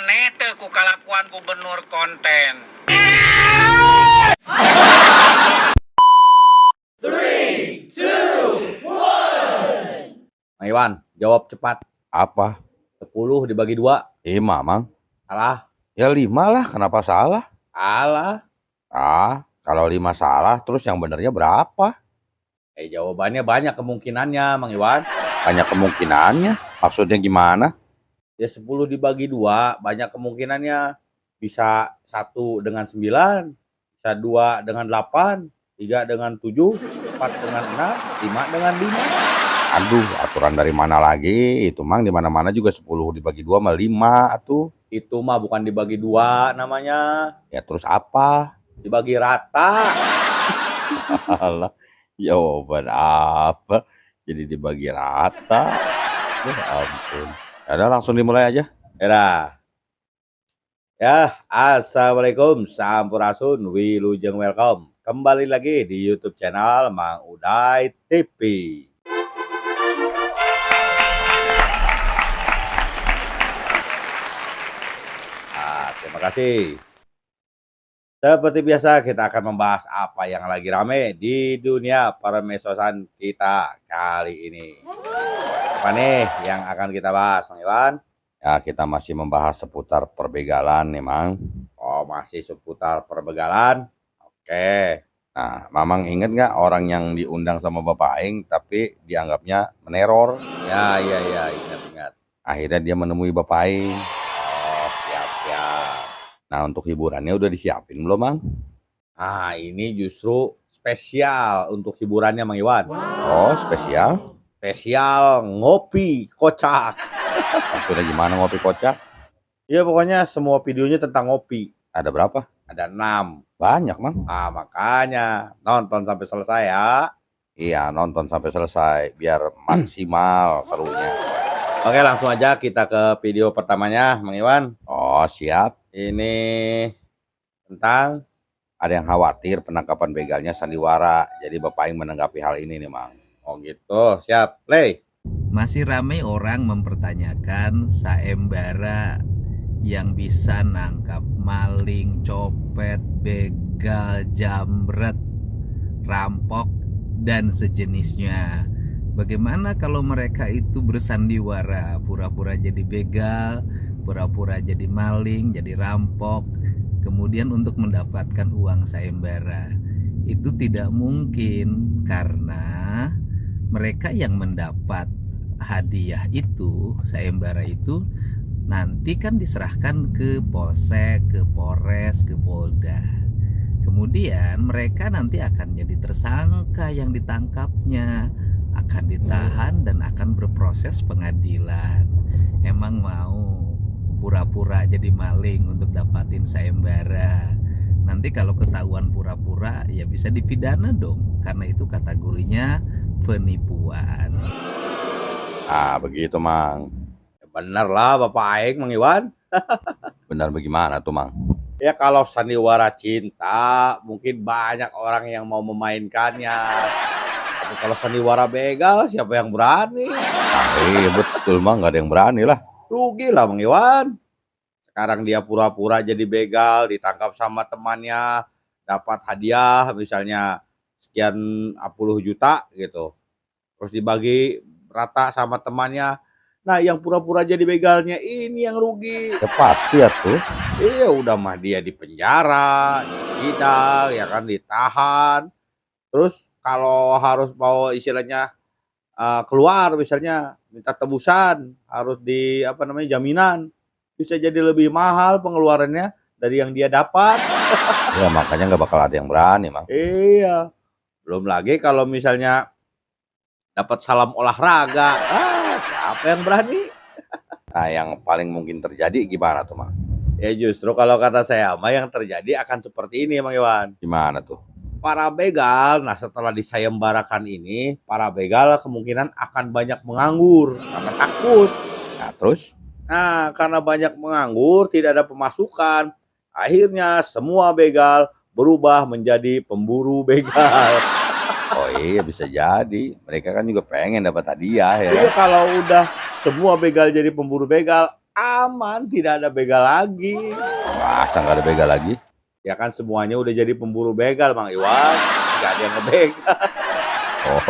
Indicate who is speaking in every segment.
Speaker 1: aneh teu ku kalakuan gubernur konten.
Speaker 2: Mang Iwan, jawab cepat.
Speaker 3: Apa?
Speaker 2: 10 dibagi 2.
Speaker 3: 5, Mang.
Speaker 2: Salah.
Speaker 3: Ya 5 lah, kenapa salah?
Speaker 2: Salah.
Speaker 3: Kalau 5 salah, terus yang benernya berapa?
Speaker 2: Jawabannya banyak kemungkinannya, Mang Iwan.
Speaker 3: Banyak kemungkinannya. Maksudnya gimana?
Speaker 2: Ya 10 dibagi 2, banyak kemungkinannya. Bisa 1 dengan 9, bisa 2 dengan 8, 3 dengan 7, 4 dengan 6, 5 dengan 5.
Speaker 3: Aduh, aturan dari mana lagi? Itu Mang di mana-mana juga 10 dibagi 2 sama 5 atuh.
Speaker 2: Itu mah bukan dibagi 2 namanya.
Speaker 3: Ya terus apa?
Speaker 2: Dibagi rata.
Speaker 3: Alah, jawaban apa? Jadi dibagi rata. Ya ampun. Udah langsung dimulai aja.
Speaker 2: Ya, assalamualaikum, sampurasun, wilujeng welcome. Kembali lagi di YouTube channel Mang Uday TV. Terima kasih. Seperti biasa kita akan membahas apa yang lagi rame di dunia permesosan kita kali ini. Apa nih yang akan kita bahas, Mang Iwan?
Speaker 3: Ya, kita masih membahas seputar perbegalan nih, Mang.
Speaker 2: Oh, masih seputar perbegalan. Oke.
Speaker 3: Nah, Mamang inget nggak orang yang diundang sama Bapak Aing tapi dianggapnya meneror?
Speaker 2: Ya, ingat.
Speaker 3: Akhirnya dia menemui Bapak Aing.
Speaker 2: Oh, siap.
Speaker 3: Nah, untuk hiburannya udah disiapin belum, Mang?
Speaker 2: Ini justru spesial untuk hiburannya, Mang Iwan.
Speaker 3: Oh, spesial?
Speaker 2: Spesial ngopi kocak.
Speaker 3: Maksudnya gimana ngopi kocak?
Speaker 2: Ya pokoknya semua videonya tentang ngopi.
Speaker 3: Ada berapa?
Speaker 2: Ada 6.
Speaker 3: Banyak, Mang.
Speaker 2: Makanya nonton sampai selesai ya.
Speaker 3: Iya, nonton sampai selesai biar maksimal serunya.
Speaker 2: Oke, langsung aja kita ke video pertamanya, Mang Iwan.
Speaker 3: Oh, siap.
Speaker 2: Ini tentang
Speaker 3: Ada yang khawatir penangkapan begalnya sandiwara. Jadi Bapak Aing menanggapi hal ini nih, Mang.
Speaker 2: oh gitu, siap, play.
Speaker 4: Masih ramai orang mempertanyakan sayembara yang bisa nangkap maling, copet, begal, jambret, rampok, dan sejenisnya. Bagaimana kalau mereka itu bersandiwara, pura-pura jadi begal, pura-pura jadi maling, jadi rampok, kemudian untuk mendapatkan uang sayembara? Itu tidak mungkin karena mereka yang mendapat hadiah itu, sayembara itu, nanti kan diserahkan ke polsek, ke polres, ke polda. Kemudian mereka nanti akan jadi tersangka yang ditangkapnya, akan ditahan dan akan berproses pengadilan. Emang mau pura-pura jadi maling untuk dapatin sayembara? Nanti kalau ketahuan pura-pura ya bisa dipidana dong, karena itu kategorinya penipuan.
Speaker 3: Begitu, Mang.
Speaker 2: Bener lah Bapak Aing, Mang Iwan.
Speaker 3: Benar bagaimana tuh, Mang?
Speaker 2: Ya kalau sandiwara cinta mungkin banyak orang yang mau memainkannya. Tapi kalau sandiwara begal siapa yang berani?
Speaker 3: Iya betul, Mang. Gak ada yang berani lah.
Speaker 2: Rugi lah Mang Iwan. Sekarang dia pura-pura jadi begal, ditangkap sama temannya, dapat hadiah misalnya sekian puluh juta gitu. Terus dibagi rata sama temannya. Nah, yang pura-pura jadi begalnya ini yang rugi.
Speaker 3: Ya pasti ya tuh.
Speaker 2: Iya, udah mah dia di penjara, disidang, ya kan, ditahan. Terus kalau harus mau istilahnya keluar misalnya minta tebusan, harus di jaminan. Bisa jadi lebih mahal pengeluarannya dari yang dia dapat.
Speaker 3: Ya makanya nggak bakal ada yang berani, Mang.
Speaker 2: Iya. Belum lagi kalau misalnya dapat salam olahraga. Siapa yang berani?
Speaker 3: Nah, yang paling mungkin terjadi gimana tuh, Mang?
Speaker 2: Ya justru kalau kata saya mah yang terjadi akan seperti ini, Mang Iwan.
Speaker 3: Gimana tuh?
Speaker 2: Para begal, nah setelah disayembarakan ini, para begal kemungkinan akan banyak menganggur karena takut.
Speaker 3: Nah, terus?
Speaker 2: Nah, karena banyak menganggur, tidak ada pemasukan. Akhirnya semua begal berubah menjadi pemburu begal.
Speaker 3: Oh iya bisa jadi. Mereka kan juga pengen dapat hadiah ya.
Speaker 2: Iya, kalau udah semua begal jadi pemburu begal, aman, tidak ada begal lagi.
Speaker 3: Masa nggak ada begal lagi?
Speaker 2: Ya kan semuanya udah jadi pemburu begal, Mang Iwan. Nggak ada yang ngebegal.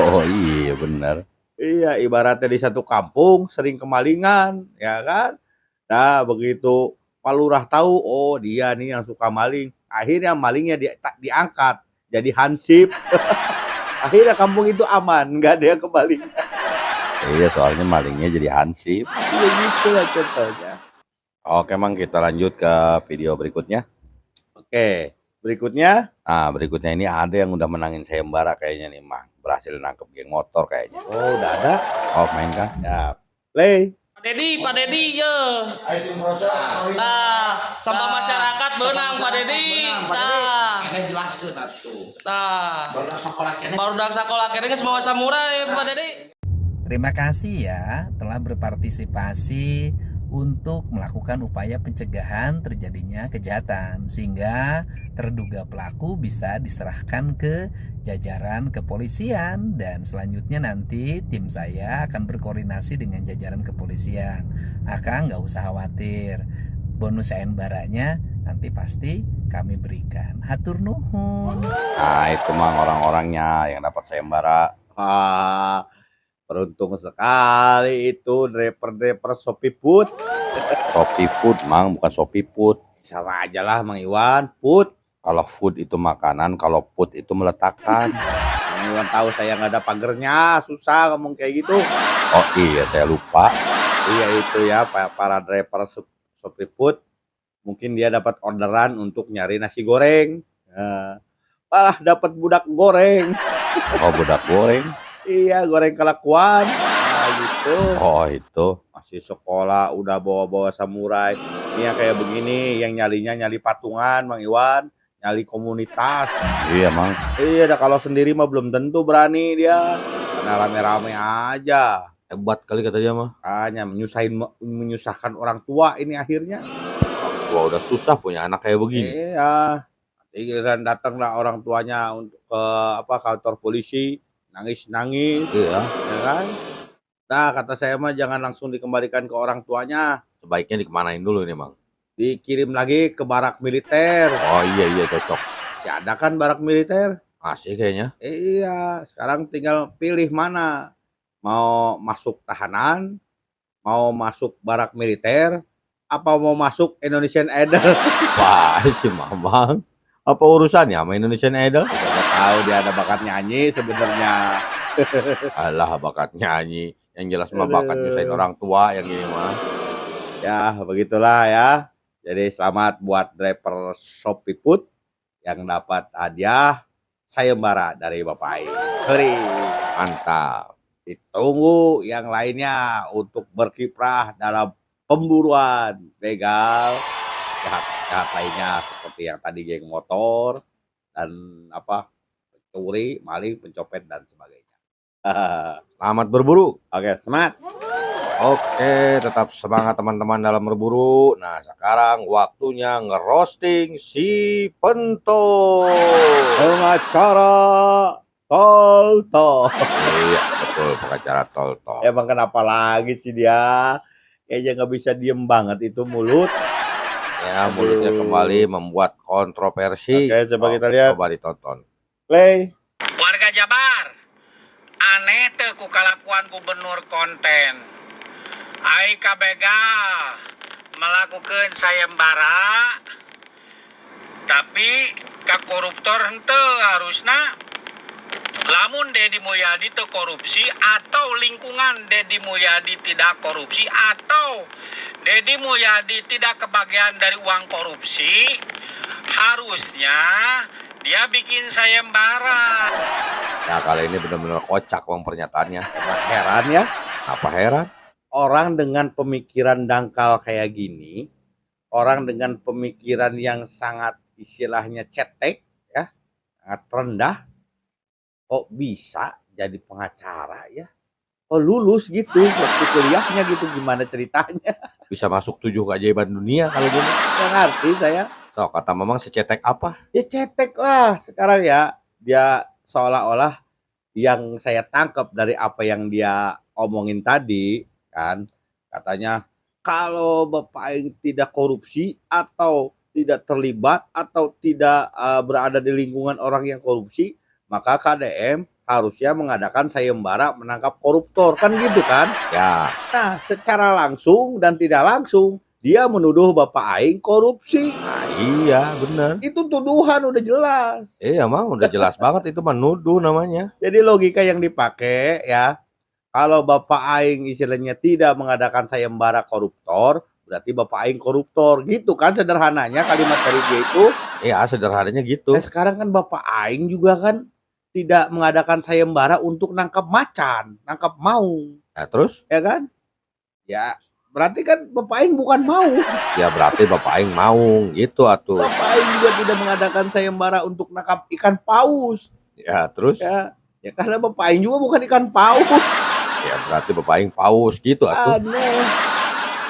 Speaker 3: Oh iya bener.
Speaker 2: Iya, ibaratnya di satu kampung sering kemalingan, ya kan? Nah, begitu Pak Lurah tahu, oh dia nih yang suka maling. Akhirnya malingnya diangkat jadi hansip. Akhirnya kampung itu aman, nggak ada yang kemaling.
Speaker 3: Iya soalnya malingnya jadi hansip.
Speaker 2: Ya gitulah contohnya.
Speaker 3: Oke Mang, kita lanjut ke video berikutnya.
Speaker 2: Oke, berikutnya.
Speaker 3: Nah berikutnya ini ada yang udah menangin sayembara kayaknya nih Mang. Berhasil nangkep geng motor kayaknya.
Speaker 2: Oh, udah ada.
Speaker 3: Oh main kan?
Speaker 2: Ya, play.
Speaker 5: Pak Dedi, ye. Nah, sampah masyarakat benang Pak Dedi. Nah,
Speaker 1: jelaskeun atuh.
Speaker 5: nah.
Speaker 1: Barudak sakola keneh.
Speaker 5: Barudak sakola kene geus mawa samurai Pak Dedi.
Speaker 4: Terima kasih ya telah berpartisipasi untuk melakukan upaya pencegahan terjadinya kejahatan sehingga terduga pelaku bisa diserahkan ke jajaran kepolisian dan selanjutnya nanti tim saya akan berkoordinasi dengan jajaran kepolisian. Akang nggak usah khawatir, bonus sayembaranya nanti pasti kami berikan. Hatur nuhun.
Speaker 3: Nah itu Mang orang-orangnya yang dapat sayembara.
Speaker 2: Ah, beruntung sekali itu driver Shopee Food.
Speaker 3: Shopee Food Mang, bukan Shopee Food.
Speaker 2: Sama aja lah Mang Iwan, Food.
Speaker 3: Kalau food itu makanan, kalau food itu meletakkan.
Speaker 2: Mang Iwan tahu saya nggak ada pagernya, susah ngomong kayak gitu.
Speaker 3: Oh iya saya lupa.
Speaker 2: Iya itu ya para driver Shopee Food. Mungkin dia dapat orderan untuk nyari nasi goreng. Nah, malah dapat budak goreng.
Speaker 3: Oh budak goreng.
Speaker 2: Iya, goreng kelakuan. Nah, gitu.
Speaker 3: Oh itu.
Speaker 2: Masih sekolah udah bawa-bawa samurai. Ini yang kayak begini, yang nyalinya nyali patungan, Mang Iwan, nyali komunitas.
Speaker 3: Iya Mang.
Speaker 2: Iya, dah kalau sendiri mah belum tentu berani dia. Karena rame-rame aja.
Speaker 3: Hebat kali kata dia mah.
Speaker 2: Hanya menyusahkan orang tua ini akhirnya.
Speaker 3: Gua udah susah punya anak kayak begini.
Speaker 2: Iya. Giliran datanglah orang tuanya untuk ke kantor polisi, nangis-nangis,
Speaker 3: Iya.
Speaker 2: ya kan? Nah, kata saya mah jangan langsung dikembalikan ke orang tuanya,
Speaker 3: Sebaiknya dikemanain dulu nih Mang.
Speaker 2: dikirim lagi ke barak militer.
Speaker 3: Oh iya cocok.
Speaker 2: Masih ada kan barak militer?
Speaker 3: Masih kayaknya.
Speaker 2: Iya, sekarang tinggal pilih mana. Mau masuk tahanan, mau masuk barak militer, apa mau masuk Indonesian Idol?
Speaker 3: Wah si Mamang. Apa urusannya sama Indonesian Idol?
Speaker 2: Siapa tahu dia ada bakat nyanyi sebenarnya.
Speaker 3: Alah bakat nyanyi. Yang jelas mah bakat nyusahin orang tua yang ini mah.
Speaker 2: Ya, begitulah ya. Jadi selamat buat driver Shopee Food yang dapat hadiah sayembara dari Bapak Ai. Heri.
Speaker 3: Mantap.
Speaker 2: Ditunggu yang lainnya untuk berkiprah dalam pemburuan begal jahat lainnya seperti yang tadi geng motor dan pencuri, maling, pencopet dan sebagainya.
Speaker 3: Selamat berburu.
Speaker 2: Oke, semangat.
Speaker 3: Oke, tetap semangat teman-teman dalam berburu. Nah, sekarang waktunya ngerosting si Pento.
Speaker 2: Pengacara Tol.
Speaker 3: Iya, betul pengacara tol.
Speaker 2: Emang kenapa lagi sih dia? Kayaknya nggak bisa diem banget itu mulut.
Speaker 3: Ya, mulutnya kembali membuat kontroversi.
Speaker 2: Oke, coba kita lihat.
Speaker 3: Coba ditonton.
Speaker 2: Play.
Speaker 1: Warga Jabar, aneh teu ku kalakuan gubernur konten. Ai kabegal melakukan sayembara, tapi ka koruptor henteu harusna. Lamun Deddy Mulyadi teu korupsi atau lingkungan Deddy Mulyadi tidak korupsi atau Deddy Mulyadi tidak kebagian dari uang korupsi, harusnya dia bikin sayembara.
Speaker 3: Ya, kali ini benar-benar kocak bang pernyataannya.
Speaker 2: Emang heran ya,
Speaker 3: Apa heran?
Speaker 2: orang dengan pemikiran dangkal kayak gini, orang dengan pemikiran yang sangat istilahnya cetek ya, sangat rendah, kok bisa jadi pengacara ya? Oh lulus gitu waktu kuliahnya gitu, gimana ceritanya?
Speaker 3: Bisa masuk 7 keajaiban dunia kalau gini.
Speaker 2: Nggak ngerti saya.
Speaker 3: So, kata Mamang secetek apa?
Speaker 2: Ya cetek lah sekarang ya. Dia seolah-olah yang saya tangkap dari apa yang dia omongin tadi kan, katanya kalau Bapak Aing tidak korupsi atau tidak terlibat atau tidak berada di lingkungan orang yang korupsi, maka KDM harusnya mengadakan sayembara menangkap koruptor, kan gitu kan?
Speaker 3: Ya,
Speaker 2: Nah, secara langsung dan tidak langsung dia menuduh Bapak Aing korupsi.
Speaker 3: nah iya bener.
Speaker 2: Itu tuduhan udah jelas.
Speaker 3: Iya mah udah jelas banget itu mah nuduh namanya.
Speaker 2: Jadi logika yang dipakai ya, kalau Bapak Aing istilahnya tidak mengadakan sayembara koruptor, berarti Bapak Aing koruptor. Gitu kan sederhananya kalimat dari dia itu.
Speaker 3: Iya sederhananya gitu.
Speaker 2: Nah, sekarang kan Bapak Aing juga kan tidak mengadakan sayembara untuk nangkap macan, nangkap maung,
Speaker 3: Nah terus?
Speaker 2: ya kan? Ya, berarti kan Bapak Aing bukan maung.
Speaker 3: Ya berarti Bapak Aing mau gitu atuh.
Speaker 2: Bapak Aing juga tidak mengadakan sayembara untuk nangkap ikan paus.
Speaker 3: Ya terus?
Speaker 2: Ya karena Bapak Aing juga bukan ikan paus.
Speaker 3: Ya berarti Bapak Aing paus gitu atuh.
Speaker 2: Aneh.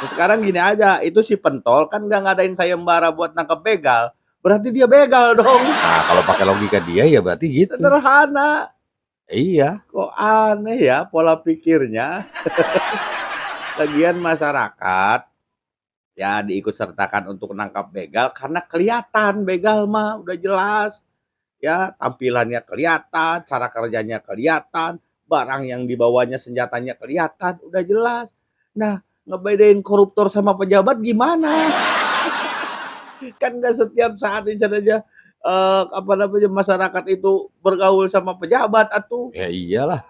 Speaker 2: Nah, sekarang gini aja, itu si pentol kan nggak ngadain sayembara buat nangkep begal, berarti dia begal dong.
Speaker 3: Nah kalau pakai logika dia ya berarti gitu.
Speaker 2: Sederhana.
Speaker 3: Iya.
Speaker 2: Kok aneh ya pola pikirnya. Lagian masyarakat ya diikut sertakan untuk nangkap begal karena kelihatan begal mah udah jelas. Ya, tampilannya kelihatan, cara kerjanya kelihatan, barang yang dibawanya senjatanya kelihatan, udah jelas. Nah, ngebedain koruptor sama pejabat gimana? Kan nggak setiap saat istilahnya masyarakat itu bergaul sama pejabat atuh.
Speaker 3: Ya iyalah.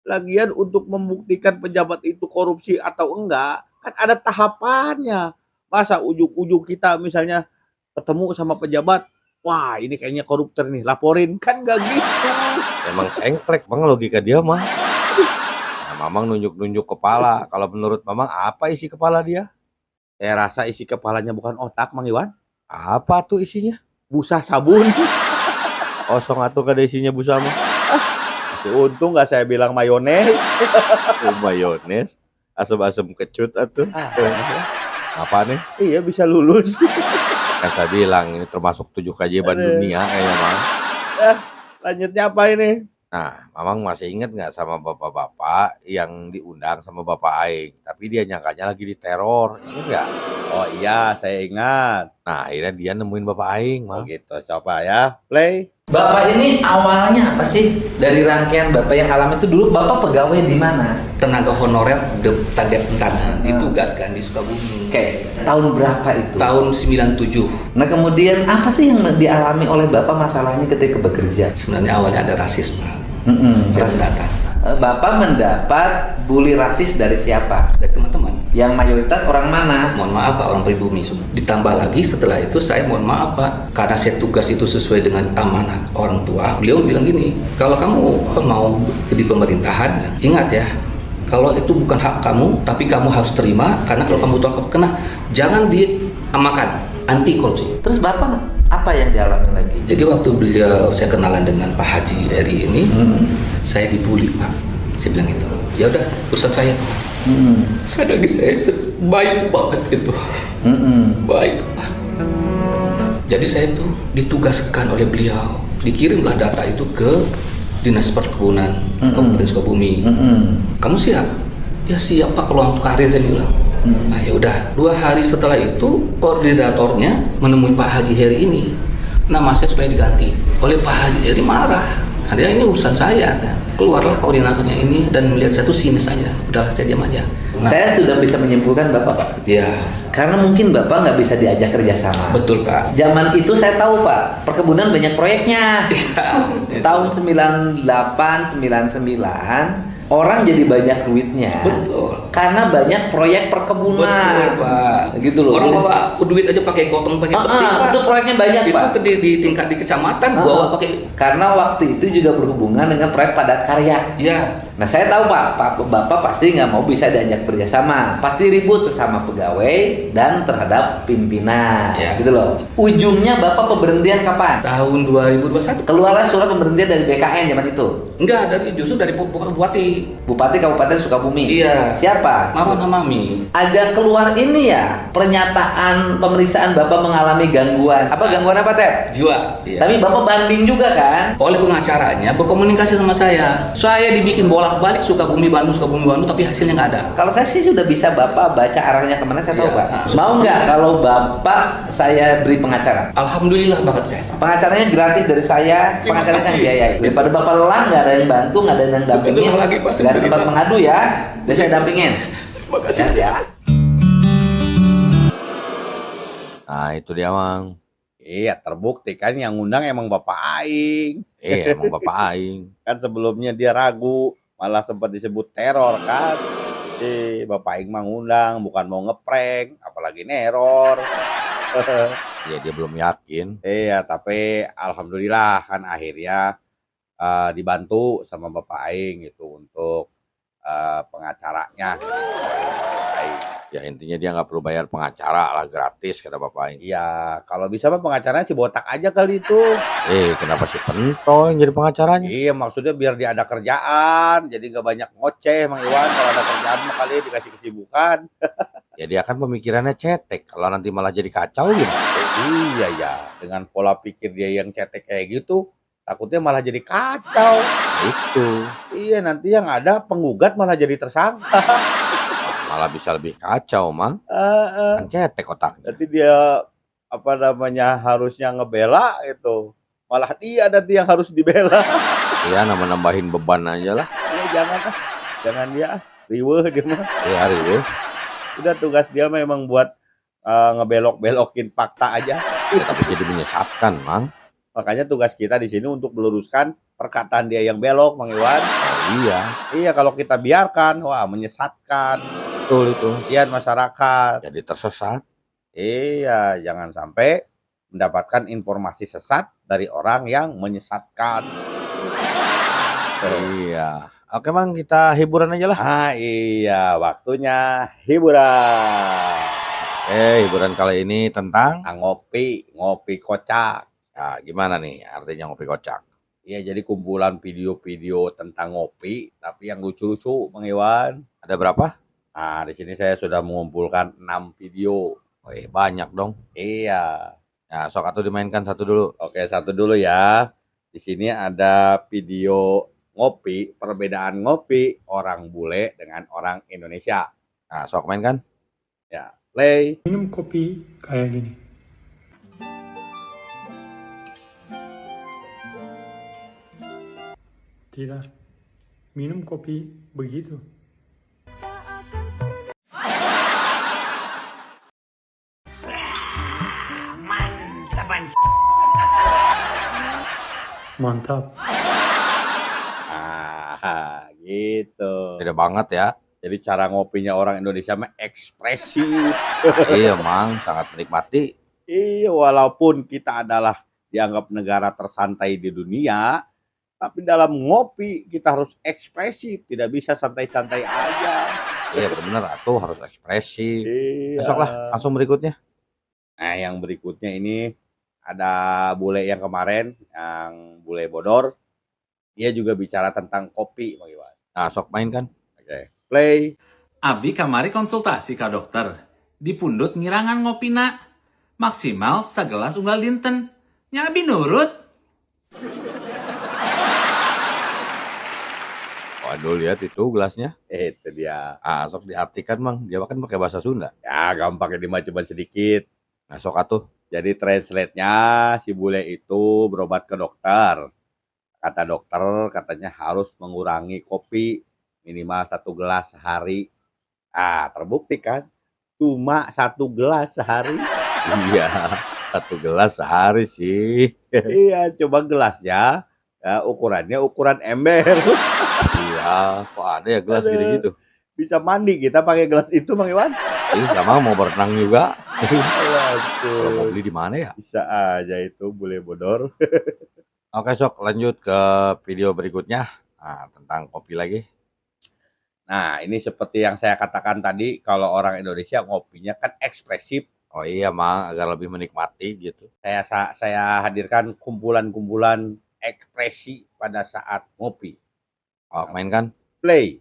Speaker 2: Lagian untuk membuktikan pejabat itu korupsi atau enggak, kan ada tahapannya. Masa ujug-ujug kita misalnya ketemu sama pejabat, wah ini kayaknya koruptor nih, laporin. Kan nggak gitu.
Speaker 3: Emang sengklek bang logika dia mah. Nah, Mamang nunjuk-nunjuk kepala. Kalau menurut Mamang apa isi kepala dia?
Speaker 2: Saya rasa isi kepalanya bukan otak, Mang Iwan.
Speaker 3: Apa tuh isinya?
Speaker 2: Busa sabun.
Speaker 3: Kosong atuh kada isinya busa mah.
Speaker 2: Masih untung nggak saya bilang mayones.
Speaker 3: Oh, mayones. Asam-asam kecut atuh. Apa nih?
Speaker 2: Iya bisa lulus.
Speaker 3: Kan saya bilang ini termasuk 7 keajaiban
Speaker 2: Aduh.
Speaker 3: dunia kayaknya Mang.
Speaker 2: Lanjutnya apa ini?
Speaker 3: Nah, Mamang masih ingat nggak sama bapak-bapak yang diundang sama Bapak Aing, tapi dia nyangkanya lagi diteror, ingat nggak?
Speaker 2: Oh iya, saya ingat.
Speaker 3: Nah, akhirnya dia nemuin Bapak Aing,
Speaker 2: Oh
Speaker 3: Mang.
Speaker 2: gitu, siapa ya? Play.
Speaker 4: Bapak ini awalnya apa sih dari rangkaian Bapak yang alami itu dulu Bapak pegawai di mana?
Speaker 5: Tenaga honorer ditugaskan di Sukabumi.
Speaker 4: Oke, tahun berapa itu?
Speaker 5: Tahun 97.
Speaker 4: Nah kemudian apa sih yang dialami oleh Bapak masalahnya ketika bekerja?
Speaker 5: Sebenarnya awalnya ada rasisme. Saya
Speaker 4: Terus,
Speaker 5: mendata
Speaker 4: Bapak mendapat bully rasis dari siapa?
Speaker 5: dari teman-teman.
Speaker 4: Yang mayoritas orang mana?
Speaker 5: Mohon maaf Pak, orang pribumi semua. Ditambah lagi setelah itu saya mohon maaf Pak, karena saya tugas itu sesuai dengan amanah orang tua. Beliau bilang gini, kalau kamu mau di pemerintahan, ingat ya, kalau itu bukan hak kamu, tapi kamu harus terima, karena kalau kamu kena, jangan diamakan, anti korupsi.
Speaker 4: Terus Bapak apa yang dialami lagi?
Speaker 5: Jadi waktu saya kenalan dengan Pak Haji Eri ini, saya dibully Pak. Saya bilang itu, ya udah urusan saya. Saya baik banget itu, baik. Jadi saya tuh ditugaskan oleh beliau, dikirimlah data itu ke Dinas Perkebunan Kabupaten Sukabumi. Kamu siap? Ya siap Pak, kalau untuk karir saya bilang. Nah ya udah, 2 hari setelah itu koordinatornya menemui Pak Haji Heri ini. Nama saya supaya diganti. Oleh Pak Haji Heri marah. Karena ini urusan saya. Nah, keluarlah koordinatornya ini dan melihat saya tuh sinis aja. Udahlah saya diam aja. Nah,
Speaker 4: Saya sudah bisa menyimpulkan Bapak, Pak.
Speaker 5: ya
Speaker 4: Karena mungkin Bapak nggak bisa diajak kerjasama.
Speaker 5: betul Pak.
Speaker 4: Zaman itu saya tahu Pak, perkebunan banyak proyeknya. Tahun 98, 99 orang jadi banyak duitnya.
Speaker 5: Betul.
Speaker 4: Karena banyak proyek perkebunan.
Speaker 5: Betul Pak.
Speaker 4: Gitu loh.
Speaker 5: Orang bawa duit aja pakai gotong pakai peti Pak.
Speaker 4: Itu proyeknya banyak
Speaker 5: Itu
Speaker 4: Pak.
Speaker 5: di tingkat di kecamatan bawa pakai.
Speaker 4: Karena waktu itu juga berhubungan dengan proyek padat karya.
Speaker 5: Ya.
Speaker 4: Nah saya tahu Pak, Bapak pasti nggak mau bisa diajak kerjasama, pasti ribut sesama pegawai dan terhadap pimpinan,
Speaker 5: Ya.
Speaker 4: gitu loh. Ujungnya Bapak pemberhentian kapan?
Speaker 5: Tahun 2021.
Speaker 4: Keluarlah surat pemberhentian dari BKN zaman itu.
Speaker 5: Enggak, justru dari Bupati.
Speaker 4: Bupati Kabupaten Sukabumi.
Speaker 5: Iya.
Speaker 4: Siapa?
Speaker 5: Mama Mami.
Speaker 4: Ada keluar ini ya, pernyataan pemeriksaan Bapak mengalami gangguan. Apa gangguan apa Tep?
Speaker 5: Jiwa. Iya.
Speaker 4: Tapi Bapak banding juga kan?
Speaker 5: Oleh pengacaranya berkomunikasi sama saya. Saya dibikin bola bolak-balik Sukabumi Bandung, tapi hasilnya nggak ada.
Speaker 4: Kalau saya sih sudah bisa Bapak baca arahnya kemana, saya tahu
Speaker 5: Iya.
Speaker 4: Pak. Mau nggak kalau Bapak saya beri pengacara?
Speaker 5: Alhamdulillah banget saya.
Speaker 4: Pengacaranya gratis dari saya,
Speaker 5: Terima
Speaker 4: pengacaranya saya
Speaker 5: kasih.
Speaker 4: biayai. Daripada Bapak lelah, nggak ada yang bantu, nggak ada yang dampingin,
Speaker 5: Betul lagi, Pak.
Speaker 4: nggak ada
Speaker 5: Sebenarnya,
Speaker 4: tempat
Speaker 5: Pak.
Speaker 4: mengadu ya, dan saya dampingin.
Speaker 5: Terima kasih.
Speaker 4: Ya.
Speaker 3: Nah itu dia Mang.
Speaker 2: Iya, terbukti kan yang ngundang emang Bapak Aing.
Speaker 3: Emang Bapak Aing.
Speaker 2: Kan sebelumnya dia ragu, malah sempat disebut teror kan. Bapak Aing mah ngundang, bukan mau ngeprank, apalagi neror.
Speaker 3: Ya dia belum yakin.
Speaker 2: Iya, tapi alhamdulillah kan akhirnya dibantu sama Bapak Aing itu untuk pengacaranya. Bapak Aing.
Speaker 3: Ya intinya dia nggak perlu bayar pengacara lah, gratis kata Bapak Aing.
Speaker 2: Iya, kalau bisa mah pengacaranya si botak aja kali itu.
Speaker 3: Kenapa si Pentol yang jadi pengacaranya?
Speaker 2: Iya, maksudnya biar dia ada kerjaan, jadi nggak banyak ngoceh, Mang Iwan. Kalau ada kerjaan mah kali dikasih kesibukan.
Speaker 3: Ya dia kan pemikirannya cetek. Kalau nanti malah jadi kacau gitu.
Speaker 2: Iya ya, dengan pola pikir dia yang cetek kayak gitu, takutnya malah jadi kacau.
Speaker 3: Itu
Speaker 2: Iya, nanti yang ada penggugat malah jadi tersangka.
Speaker 3: malah bisa lebih kacau Mang.
Speaker 2: Heeh.
Speaker 3: Kan cetek otaknya.
Speaker 2: Nanti dia apa namanya harusnya ngebela itu, malah dia nanti yang harus dibela.
Speaker 3: Iya nambah-nambahin beban aja lah.
Speaker 2: Iya jangan dia riweuh dia mah.
Speaker 3: Ya Riwo.
Speaker 2: Udah tugas dia memang buat ngebelok-belokin fakta aja.
Speaker 3: Ya, tapi jadi menyesatkan Mang.
Speaker 2: Makanya tugas kita di sini untuk meluruskan perkataan dia yang belok, Mang Iwan.
Speaker 3: Oh iya.
Speaker 2: Iya, kalau kita biarkan, wah menyesatkan.
Speaker 3: Betul itu.
Speaker 2: Kasihan masyarakat.
Speaker 3: Jadi tersesat.
Speaker 2: Iya, jangan sampai mendapatkan informasi sesat dari orang yang menyesatkan.
Speaker 3: Iya. Oke Mang, kita hiburan aja lah.
Speaker 2: Ah iya, waktunya hiburan.
Speaker 3: Hiburan kali ini tentang
Speaker 2: Ngopi kocak.
Speaker 3: gimana nih artinya ngopi kocak?
Speaker 2: Iya, jadi kumpulan video-video tentang ngopi, tapi yang lucu-lucu, Bang Iwan.
Speaker 3: Ada berapa?
Speaker 2: Nah, di sini saya sudah mengumpulkan 6 video.
Speaker 3: Banyak dong.
Speaker 2: Iya.
Speaker 3: Ya, sok atuh dimainkan satu dulu.
Speaker 2: Oke, satu dulu ya. Di sini ada video ngopi, perbedaan ngopi orang bule dengan orang Indonesia.
Speaker 3: Nah, sok mainkan.
Speaker 2: Ya, play.
Speaker 6: Minum kopi kayak gini. Tidak. Minum kopi begitu. Mantap.
Speaker 2: Gitu.
Speaker 3: Beda banget ya.
Speaker 2: Jadi cara ngopinya orang Indonesia mah ekspresif.
Speaker 3: Iya, Mang, sangat menikmati.
Speaker 2: Iya, walaupun kita adalah dianggap negara tersantai di dunia, tapi dalam ngopi kita harus ekspresif, tidak bisa santai-santai aja.
Speaker 3: Iya, benar atuh harus ekspresi.
Speaker 2: Iya.
Speaker 3: Besok lah, langsung berikutnya.
Speaker 2: Nah, yang berikutnya ini ada bule yang kemarin, yang bule bodor. Dia juga bicara tentang kopi, Bang Iwan.
Speaker 3: Nah, sok mainkan.
Speaker 2: Oke, play.
Speaker 7: Abi kamari konsultasi ka dokter. Dipundut ngirangan ngopina. Maksimal sagelas unggal dinten. Nya Abi nurut.
Speaker 3: Waduh, lihat itu gelasnya.
Speaker 2: Itu dia.
Speaker 3: Sok diartikan, Mang. Dia kan pakai bahasa Sunda.
Speaker 2: Ya, gampang ini mah cuma sedikit.
Speaker 3: Nah, sok atuh.
Speaker 2: Jadi translate-nya si bule itu berobat ke dokter. Kata dokter katanya harus mengurangi kopi minimal 1 gelas sehari. Terbukti kan? Cuma 1 gelas sehari.
Speaker 3: Iya, 1 gelas sehari sih.
Speaker 2: Iya, coba gelasnya ya, ukurannya ukuran ember.
Speaker 3: Iya, kok ada ya gelas
Speaker 2: Aduh.
Speaker 3: gitu-gitu.
Speaker 2: Bisa mandi kita pakai gelas itu, Bang Iwan.
Speaker 3: Sama mau berenang juga. Kalau mau
Speaker 2: Waduh,
Speaker 3: beli di mana ya?
Speaker 2: bisa aja itu bule bodor.
Speaker 3: Oke, sok lanjut ke video berikutnya. Nah, tentang kopi lagi.
Speaker 2: Nah, ini seperti yang saya katakan tadi, kalau orang Indonesia ngopinya kan ekspresif.
Speaker 3: Oh iya, Mang, agar lebih menikmati gitu.
Speaker 2: Saya hadirkan kumpulan-kumpulan ekspresi pada saat ngopi.
Speaker 3: Mainkan.
Speaker 2: Play.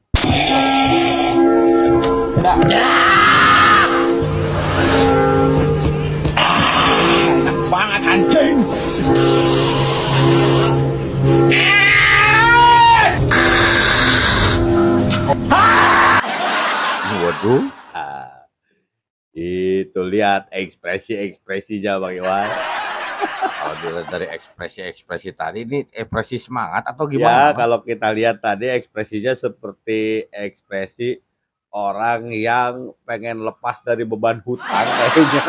Speaker 2: Itu lihat ekspresi-ekspresinya Bang Iwan.
Speaker 3: Kalau dilihat dari ekspresi-ekspresi tadi ini ekspresi semangat atau
Speaker 2: Ya,
Speaker 3: gimana, Mas?
Speaker 2: kalau kita lihat tadi ekspresinya seperti ekspresi orang yang pengen lepas dari beban hutang kayaknya.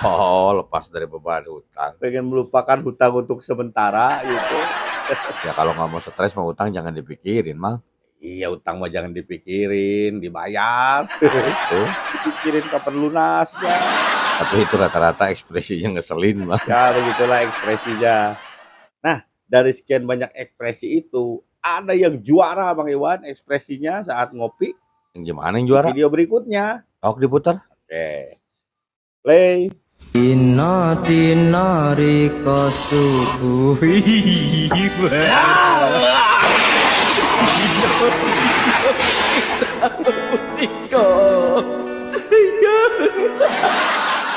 Speaker 3: Oh, lepas dari beban hutang.
Speaker 2: Pengen melupakan hutang untuk sementara gitu.
Speaker 3: Ya kalau nggak mau stres mau utang jangan dipikirin, Mang.
Speaker 2: Iya, utang mah jangan dipikirin, dibayar.
Speaker 3: Itu.
Speaker 2: Dipikirin kapan lunasnya.
Speaker 3: Tapi itu rata-rata ekspresinya ngeselin, Mang.
Speaker 2: Ya, begitulah ekspresinya. Nah, dari sekian banyak ekspresi itu, ada yang juara Bang Iwan ekspresinya saat ngopi.
Speaker 3: Yang gimana yang juara?
Speaker 2: Video berikutnya.
Speaker 3: Oh, diputar.
Speaker 2: Oke. Play.
Speaker 8: Dina dina rika subuhi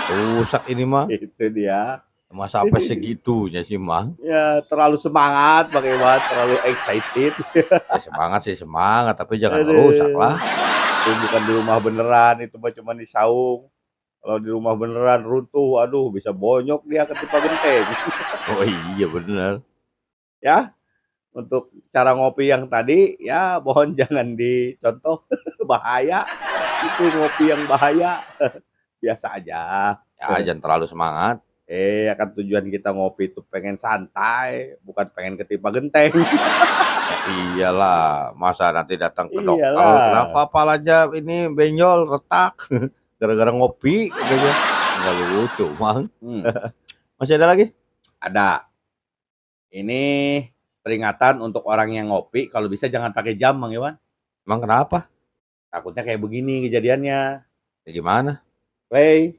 Speaker 3: Rusak ini mah.
Speaker 2: Itu dia.
Speaker 3: Masa sampai segitunya sih, Mang?
Speaker 2: Ya, terlalu semangat Bang Iwan, terlalu excited.
Speaker 3: Ya, semangat sih semangat, tapi jangan
Speaker 2: Aduh.
Speaker 3: rusak lah.
Speaker 2: Itu bukan di rumah beneran, itu mah cuma di saung. Kalau di rumah beneran runtuh, aduh bisa bonyok dia ketipa genteng.
Speaker 3: Oh iya bener.
Speaker 2: Ya, untuk cara ngopi yang tadi, ya mohon jangan dicontoh, bahaya. Itu ngopi yang bahaya. Biasa aja.
Speaker 3: Ya jangan terlalu semangat.
Speaker 2: Akan tujuan kita ngopi itu pengen santai, bukan pengen ketipa genteng.
Speaker 3: Ya iyalah, masa nanti datang ke dokter,
Speaker 2: Iyalah.
Speaker 3: kenapa palanya ini benjol, retak, gara-gara ngopi, katanya. Nggak lucu, Mang. Masih ada lagi?
Speaker 2: Ada. Ini peringatan untuk orang yang ngopi, kalau bisa jangan pakai jam, Bang Iwan.
Speaker 3: Emang kenapa?
Speaker 2: Takutnya kayak begini kejadiannya.
Speaker 3: Ya gimana?
Speaker 2: Play.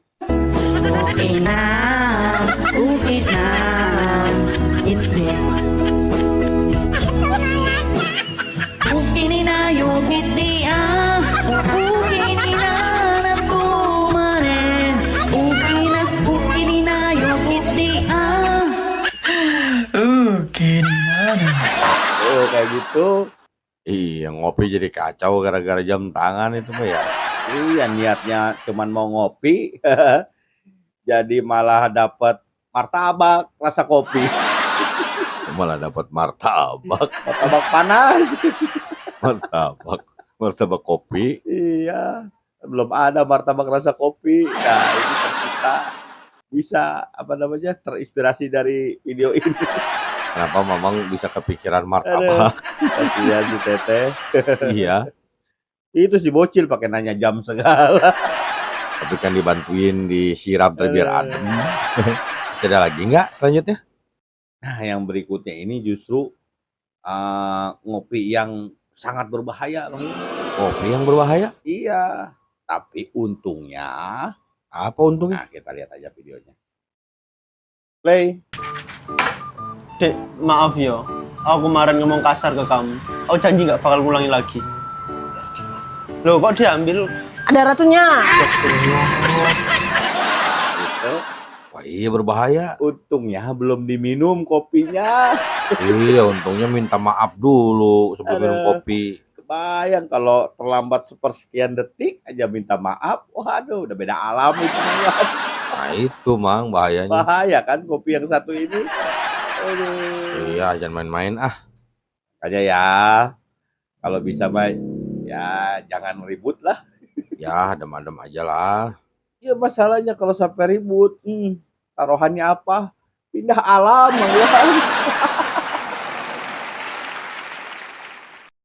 Speaker 2: Oh, kayak gitu.
Speaker 3: Iya, ngopi jadi kacau gara-gara jam tangan itu mah ya.
Speaker 2: Iya, niatnya cuman mau ngopi, jadi malah dapat martabak rasa kopi.
Speaker 3: Malah dapat martabak,
Speaker 2: Martabak panas.
Speaker 3: martabak kopi.
Speaker 2: Iya, belum ada martabak rasa kopi. Nah, ini kita bisa terinspirasi dari video ini.
Speaker 3: Kenapa Mamang bisa kepikiran
Speaker 2: Aduh,
Speaker 3: martabak?
Speaker 2: kasihan si Teteh.
Speaker 3: Iya,
Speaker 2: Itu si bocil pakai nanya jam segala.
Speaker 3: tapi kan dibantuin disiram biar adem. Ada lagi nggak selanjutnya?
Speaker 2: Nah, yang berikutnya ini justru ngopi yang sangat berbahaya, Bang.
Speaker 3: Kopi yang berbahaya?
Speaker 2: Iya, tapi untungnya,
Speaker 3: Apa untungnya?
Speaker 2: nah kita lihat aja videonya. Play.
Speaker 9: Dek, maaf ya. Aku kemarin ngomong kasar ke kamu. Aku janji nggak bakal ngulangi lagi. Loh, kok diambil?
Speaker 10: Ada ratunya.
Speaker 2: Itu
Speaker 3: Wah iya berbahaya.
Speaker 2: untungnya belum diminum kopinya.
Speaker 3: Iya, untungnya minta maaf dulu sebelum minum
Speaker 2: Aduh.
Speaker 3: kopi.
Speaker 2: Kebayang kalau terlambat sepersekian detik aja minta maaf. Waduh, udah beda alam itu. Bang.
Speaker 3: Nah itu Mang bahayanya.
Speaker 2: Bahaya kan kopi yang satu ini. Aduh.
Speaker 3: Iya, jangan main-main ah.
Speaker 2: Makanya ya, kalau bisa mah ya jangan ribut lah.
Speaker 3: Ya, adem-adem aja lah.
Speaker 2: Ya masalahnya kalau sampai ribut, taruhannya apa? Pindah alam, Bang Iwan.